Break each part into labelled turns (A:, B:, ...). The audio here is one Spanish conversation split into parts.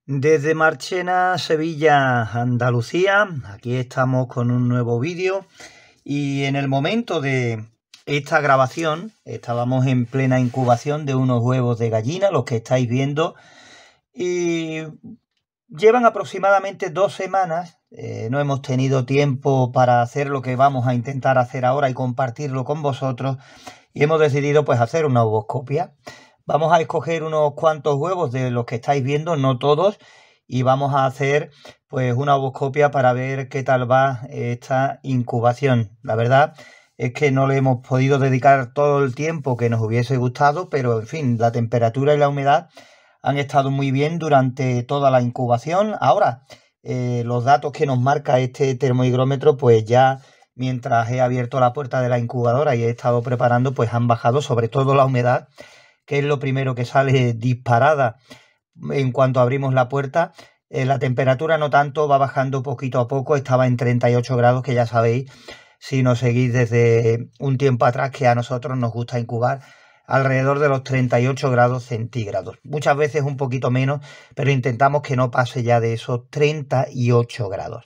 A: Desde Marchena, Sevilla, Andalucía, aquí estamos con un nuevo vídeo y en el momento de esta grabación estábamos en plena incubación de unos huevos de gallina, los que estáis viendo, y llevan aproximadamente 2 semanas. No hemos tenido tiempo para hacer lo que vamos a intentar hacer ahora y compartirlo con vosotros, y hemos decidido pues hacer una ovoscopia. Vamos a escoger unos cuantos huevos de los que estáis viendo, no todos, y vamos a hacer pues una ovoscopia para ver qué tal va esta incubación. La verdad es que no le hemos podido dedicar todo el tiempo que nos hubiese gustado, pero en fin, la temperatura y la humedad han estado muy bien durante toda la incubación. Ahora, los datos que nos marca este termohigrómetro, pues ya mientras he abierto la puerta de la incubadora y he estado preparando, pues han bajado, sobre todo la humedad, que es lo primero que sale disparada en cuanto abrimos la puerta. La temperatura no tanto, va bajando poquito a poco, estaba en 38 grados, que ya sabéis, si nos seguís desde un tiempo atrás, que a nosotros nos gusta incubar alrededor de los 38 grados centígrados. Muchas veces un poquito menos, pero intentamos que no pase ya de esos 38 grados.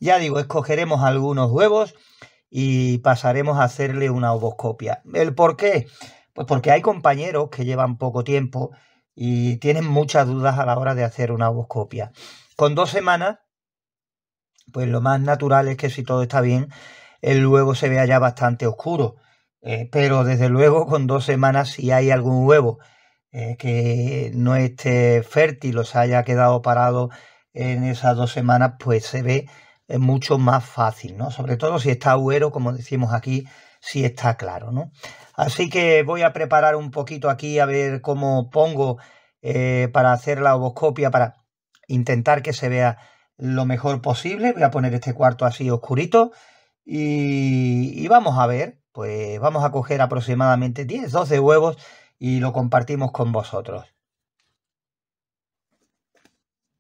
A: Ya digo, escogeremos algunos huevos y pasaremos a hacerle una ovoscopia. ¿El por qué? Pues porque hay compañeros que llevan poco tiempo y tienen muchas dudas a la hora de hacer una ovoscopia. Con 2 semanas, pues lo más natural es que si todo está bien, el huevo se vea ya bastante oscuro. Pero desde luego con 2 semanas, si hay algún huevo que no esté fértil o se haya quedado parado en esas 2 semanas, pues se ve mucho más fácil, ¿no? Sobre todo si está güero, como decimos aquí, si está claro, ¿no? Así que voy a preparar un poquito aquí a ver cómo pongo para hacer la ovoscopia, para intentar que se vea lo mejor posible. Voy a poner este cuarto así oscurito y vamos a ver, pues vamos a coger aproximadamente 10-12 huevos y lo compartimos con vosotros.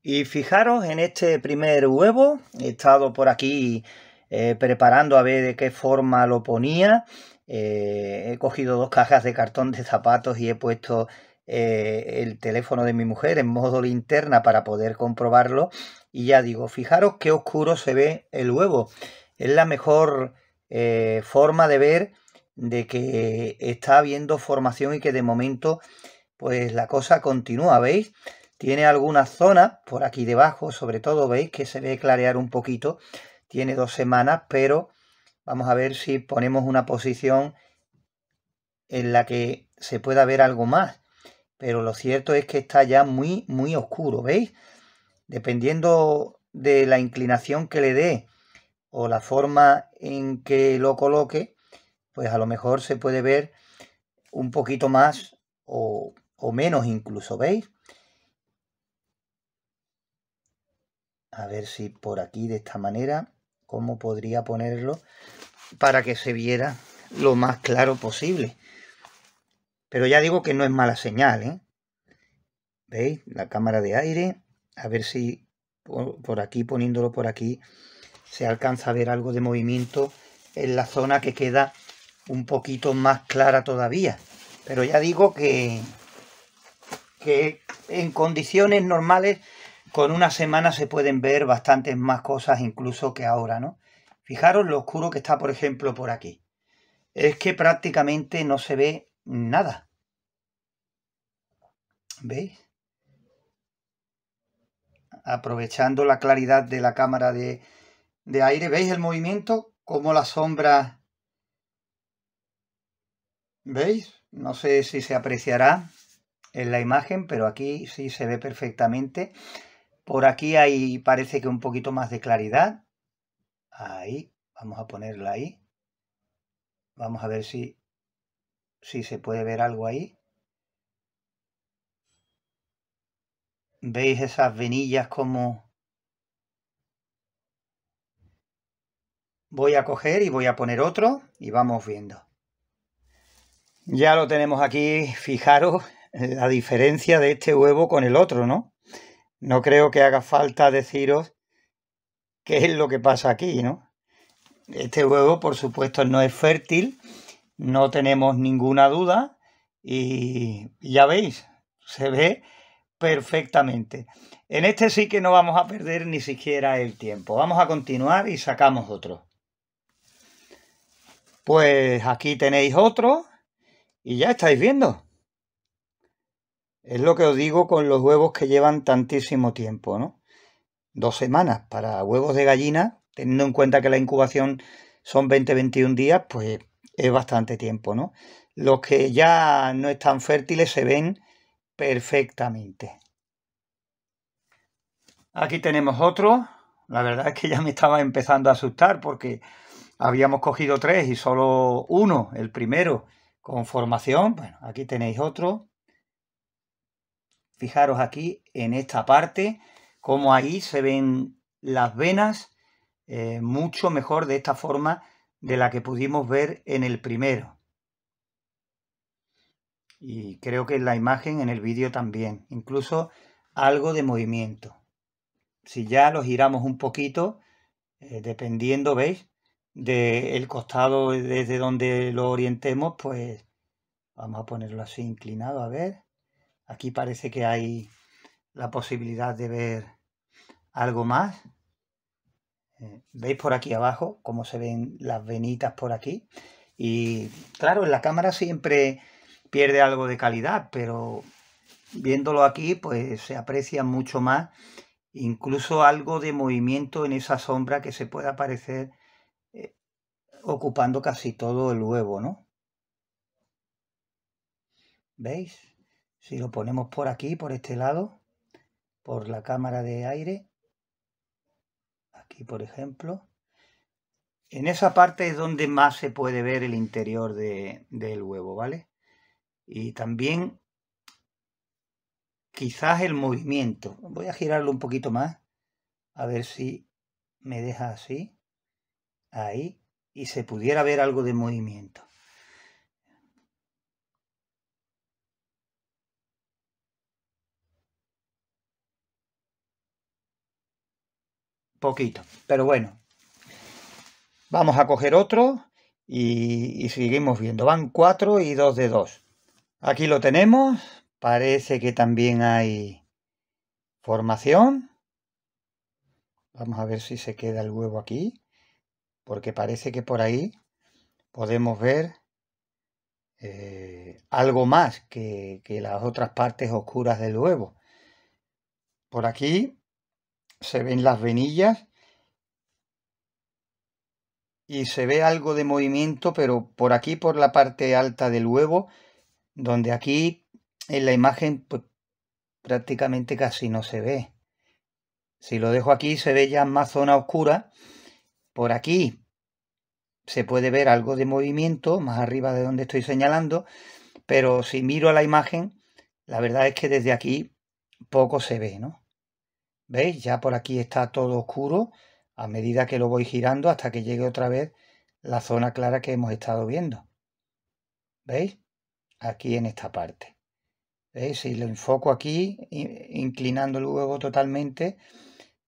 A: Y fijaros en este primer huevo, he estado por aquí preparando a ver de qué forma lo ponía. He cogido 2 cajas de cartón de zapatos y he puesto el teléfono de mi mujer en modo linterna para poder comprobarlo. Y ya digo, fijaros qué oscuro se ve el huevo. Es la mejor forma de ver de que está habiendo formación y que de momento pues la cosa continúa, ¿veis? Tiene algunas zonas por aquí debajo, sobre todo, ¿veis? Que se ve clarear un poquito. Tiene 2 semanas, pero vamos a ver si ponemos una posición en la que se pueda ver algo más. Pero lo cierto es que está ya muy, muy oscuro, ¿veis? Dependiendo de la inclinación que le dé o la forma en que lo coloque, pues a lo mejor se puede ver un poquito más o menos incluso, ¿veis? A ver si por aquí de esta manera, cómo podría ponerlo para que se viera lo más claro posible. Pero ya digo que no es mala señal, ¿eh? ¿Veis? La cámara de aire. A ver si por aquí, poniéndolo por aquí, se alcanza a ver algo de movimiento en la zona que queda un poquito más clara todavía. Pero ya digo que en condiciones normales, con una semana se pueden ver bastantes más cosas incluso que ahora, ¿no? Fijaros lo oscuro que está, por ejemplo, por aquí. Es que prácticamente no se ve nada. ¿Veis? Aprovechando la claridad de la cámara de aire, ¿veis el movimiento? Como la sombra... ¿Veis? No sé si se apreciará en la imagen, pero aquí sí se ve perfectamente. Por aquí hay, parece que un poquito más de claridad. Ahí, vamos a ponerla ahí. Vamos a ver si se puede ver algo ahí. ¿Veis esas venillas como...? Voy a coger y voy a poner otro y vamos viendo. Ya lo tenemos aquí, fijaros la diferencia de este huevo con el otro, ¿no? No creo que haga falta deciros qué es lo que pasa aquí, ¿no? Este huevo, por supuesto, no es fértil, no tenemos ninguna duda y ya veis, se ve perfectamente. En este sí que no vamos a perder ni siquiera el tiempo. Vamos a continuar y sacamos otro. Pues aquí tenéis otro y ya estáis viendo. Es lo que os digo con los huevos que llevan tantísimo tiempo, ¿no? 2 semanas para huevos de gallina, teniendo en cuenta que la incubación son 20-21 días, pues es bastante tiempo, ¿no? Los que ya no están fértiles se ven perfectamente. Aquí tenemos otro. La verdad es que ya me estaba empezando a asustar porque habíamos cogido 3 y solo uno, el primero, con formación. Bueno, aquí tenéis otro. Fijaros aquí en esta parte, cómo ahí se ven las venas mucho mejor de esta forma de la que pudimos ver en el primero. Y creo que en la imagen, en el vídeo también, incluso algo de movimiento. Si ya lo giramos un poquito, dependiendo, ¿veis? Del costado desde donde lo orientemos, pues vamos a ponerlo así inclinado, a ver. Aquí parece que hay la posibilidad de ver algo más. ¿Veis por aquí abajo cómo se ven las venitas por aquí? Y claro, en la cámara siempre pierde algo de calidad, pero viéndolo aquí pues se aprecia mucho más, incluso algo de movimiento en esa sombra que se puede aparecer ocupando casi todo el huevo, ¿no? ¿Veis? Si lo ponemos por aquí, por este lado, por la cámara de aire, aquí por ejemplo, en esa parte es donde más se puede ver el interior del huevo, ¿vale? Y también quizás el movimiento. Voy a girarlo un poquito más, a ver si me deja así, ahí, y se pudiera ver algo de movimiento. Poquito, pero bueno. Vamos a coger otro y seguimos viendo. Van 4 y 2 de 2. Aquí lo tenemos. Parece que también hay formación. Vamos a ver si se queda el huevo aquí, porque parece que por ahí podemos ver algo más que las otras partes oscuras del huevo. Por aquí se ven las venillas y se ve algo de movimiento, pero por aquí, por la parte alta del huevo, donde aquí en la imagen pues, prácticamente casi no se ve. Si lo dejo aquí se ve ya más zona oscura. Por aquí se puede ver algo de movimiento, más arriba de donde estoy señalando, pero si miro a la imagen, la verdad es que desde aquí poco se ve, ¿no? ¿Veis? Ya por aquí está todo oscuro a medida que lo voy girando hasta que llegue otra vez la zona clara que hemos estado viendo. ¿Veis? Aquí en esta parte. ¿Veis? Si lo enfoco aquí, inclinando el huevo totalmente,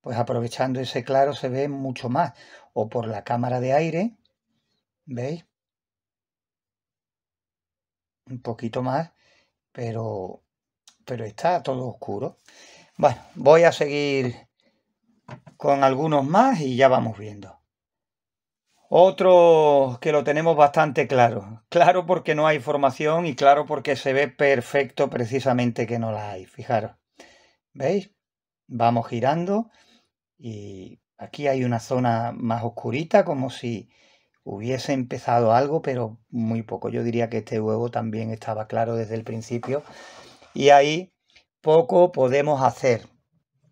A: pues aprovechando ese claro se ve mucho más. O por la cámara de aire, ¿veis? Un poquito más, pero está todo oscuro. Bueno, voy a seguir con algunos más y ya vamos viendo. Otro que lo tenemos bastante claro. Claro porque no hay formación y claro porque se ve perfecto precisamente que no la hay. Fijaros. ¿Veis? Vamos girando y aquí hay una zona más oscurita como si hubiese empezado algo, pero muy poco. Yo diría que este huevo también estaba claro desde el principio y ahí poco podemos hacer.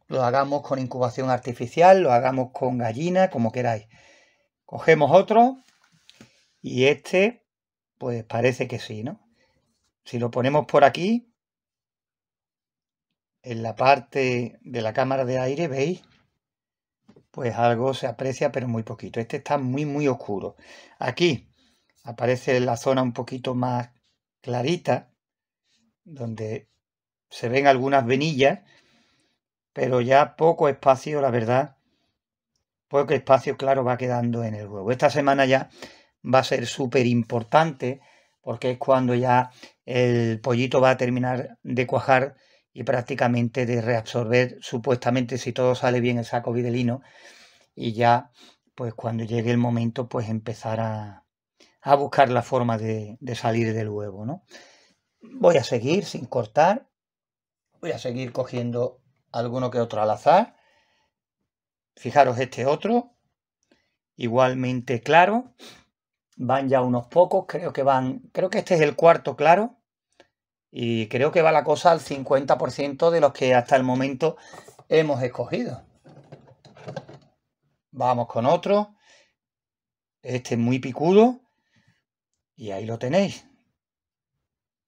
A: Lo hagamos con incubación artificial, lo hagamos con gallina, como queráis. Cogemos otro y este, pues parece que sí, ¿no? Si lo ponemos por aquí, en la parte de la cámara de aire, ¿veis? Pues algo se aprecia, pero muy poquito. Este está muy, muy oscuro. Aquí aparece la zona un poquito más clarita, donde se ven algunas venillas, pero ya poco espacio, la verdad, poco espacio claro va quedando en el huevo. Esta semana ya va a ser súper importante porque es cuando ya el pollito va a terminar de cuajar y prácticamente de reabsorber supuestamente, si todo sale bien, el saco videlino, y ya pues cuando llegue el momento pues empezar a buscar la forma de salir del huevo, ¿no? Voy a seguir sin cortar, voy a seguir cogiendo alguno que otro al azar. Fijaros este otro, igualmente claro, van ya unos pocos, creo que este es el cuarto claro, y creo que va la cosa al 50% de los que hasta el momento hemos escogido. Vamos con otro, este es muy picudo, y ahí lo tenéis.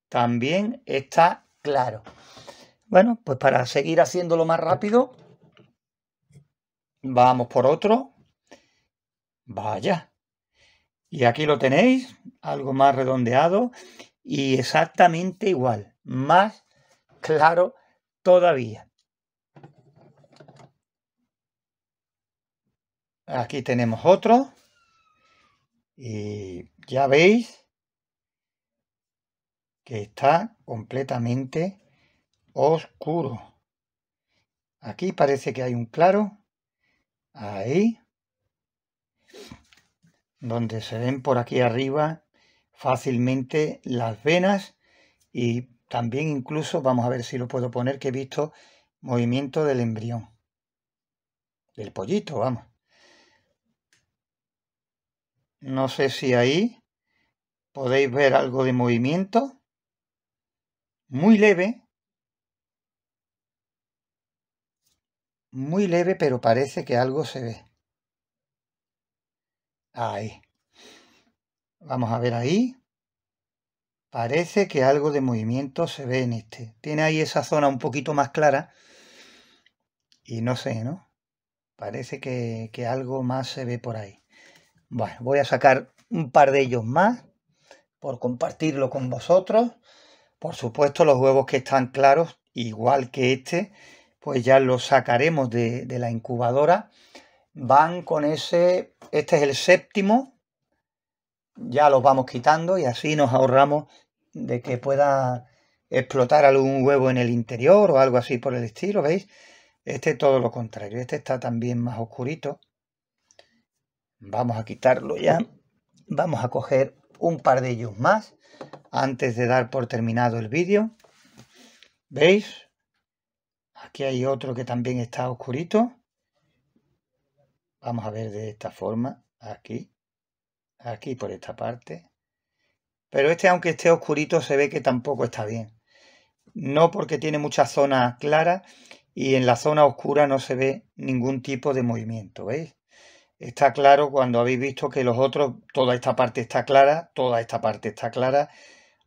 A: También está claro. Bueno, pues para seguir haciéndolo más rápido, vamos por otro. Vaya. Y aquí lo tenéis, algo más redondeado y exactamente igual, más claro todavía. Aquí tenemos otro y ya veis que está completamente oscuro. Aquí parece que hay un claro, ahí, donde se ven por aquí arriba fácilmente las venas y también incluso, vamos a ver si lo puedo poner, que he visto movimiento del embrión, del pollito, vamos. No sé si ahí podéis ver algo de movimiento, muy leve, pero parece que algo se ve. Ahí. Vamos a ver ahí. Parece que algo de movimiento se ve en este. Tiene ahí esa zona un poquito más clara. Y no sé, ¿no? Parece que algo más se ve por ahí. Bueno, voy a sacar un par de ellos más por compartirlo con vosotros. Por supuesto, los huevos que están claros, igual que este, pues ya los sacaremos de la incubadora. Van con ese, este es el séptimo, ya los vamos quitando y así nos ahorramos de que pueda explotar algún huevo en el interior o algo así por el estilo, ¿veis? Este todo lo contrario, este está también más oscurito. Vamos a quitarlo ya, vamos a coger un par de ellos más antes de dar por terminado el vídeo. ¿Veis? Aquí hay otro que también está oscurito. Vamos a ver de esta forma, aquí por esta parte. Pero este, aunque esté oscurito, se ve que tampoco está bien. No porque tiene muchas zonas claras y en la zona oscura no se ve ningún tipo de movimiento, ¿veis? Está claro cuando habéis visto que los otros, toda esta parte está clara, toda esta parte está clara,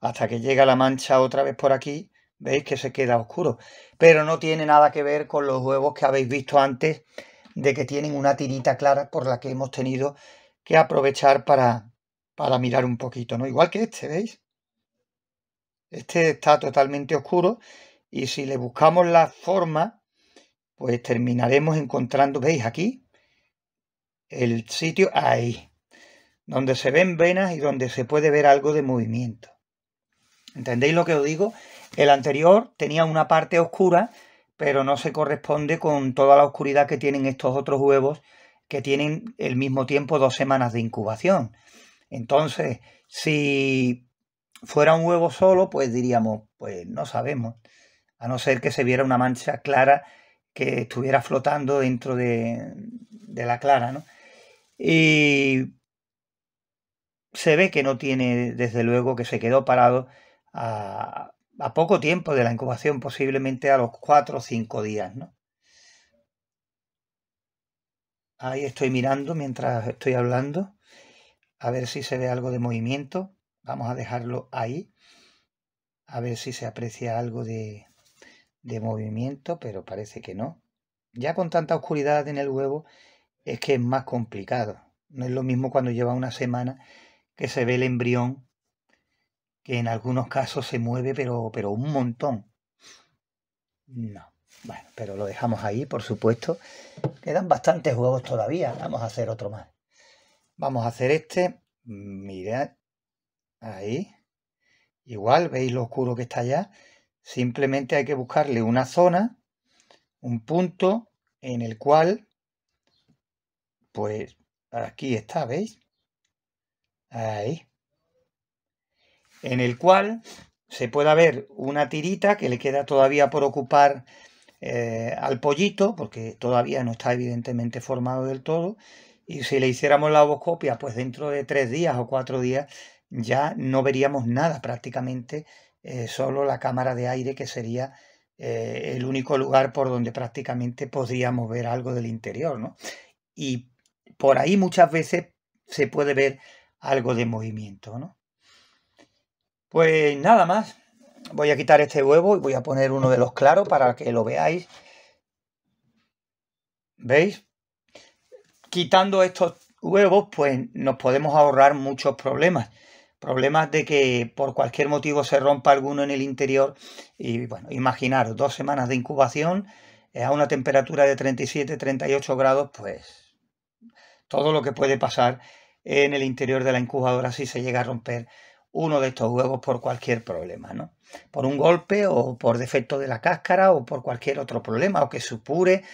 A: hasta que llega la mancha otra vez por aquí, veis que se queda oscuro. Pero no tiene nada que ver con los huevos que habéis visto antes, de que tienen una tirita clara por la que hemos tenido que aprovechar para mirar un poquito, ¿no? Igual que este, ¿veis? Este está totalmente oscuro y si le buscamos la forma, pues terminaremos encontrando, ¿veis aquí? El sitio ahí, donde se ven venas y donde se puede ver algo de movimiento. ¿Entendéis lo que os digo? El anterior tenía una parte oscura, pero no se corresponde con toda la oscuridad que tienen estos otros huevos que tienen el mismo tiempo 2 semanas de incubación. Entonces, si fuera un huevo solo, pues diríamos, pues no sabemos, a no ser que se viera una mancha clara que estuviera flotando dentro de la clara, ¿no? Y se ve que no tiene, desde luego, que se quedó parado a poco tiempo de la incubación, posiblemente a los 4 o 5 días, ¿no? Ahí estoy mirando mientras estoy hablando, a ver si se ve algo de movimiento. Vamos a dejarlo ahí, a ver si se aprecia algo de movimiento, pero parece que no. Ya con tanta oscuridad en el huevo es que es más complicado. No es lo mismo cuando lleva una semana que se ve el embrión, que en algunos casos se mueve, pero un montón. No, bueno, pero lo dejamos ahí, por supuesto. Quedan bastantes huevos todavía. Vamos a hacer otro más. Vamos a hacer este. Mirad, ahí. Igual, ¿veis lo oscuro que está ya? Simplemente hay que buscarle una zona, un punto en el cual, pues aquí está, ¿veis? Ahí. En el cual se pueda ver una tirita que le queda todavía por ocupar al pollito, porque todavía no está evidentemente formado del todo, y si le hiciéramos la ovoscopia, pues dentro de 3 días o 4 días ya no veríamos nada prácticamente, solo la cámara de aire, que sería el único lugar por donde prácticamente podríamos ver algo del interior, ¿no? Y por ahí muchas veces se puede ver algo de movimiento, ¿no? Pues nada más. Voy a quitar este huevo y voy a poner uno de los claros para que lo veáis. ¿Veis? Quitando estos huevos, pues nos podemos ahorrar muchos problemas. Problemas de que por cualquier motivo se rompa alguno en el interior. Y bueno, imaginaros, 2 semanas de incubación a una temperatura de 37-38 grados, pues todo lo que puede pasar en el interior de la incubadora si se llega a romper uno de estos huevos por cualquier problema, ¿no? Por un golpe o por defecto de la cáscara o por cualquier otro problema, o que supure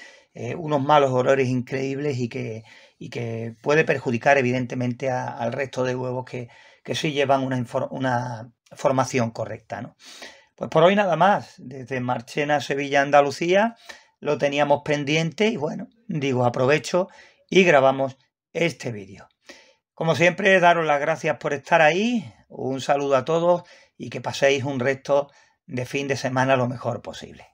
A: unos malos olores increíbles y que puede perjudicar evidentemente al resto de huevos que sí llevan una formación correcta, ¿no? Pues por hoy nada más. Desde Marchena, Sevilla, Andalucía, lo teníamos pendiente y bueno, digo, aprovecho y grabamos este vídeo. Como siempre, daros las gracias por estar ahí, un saludo a todos y que paséis un resto de fin de semana lo mejor posible.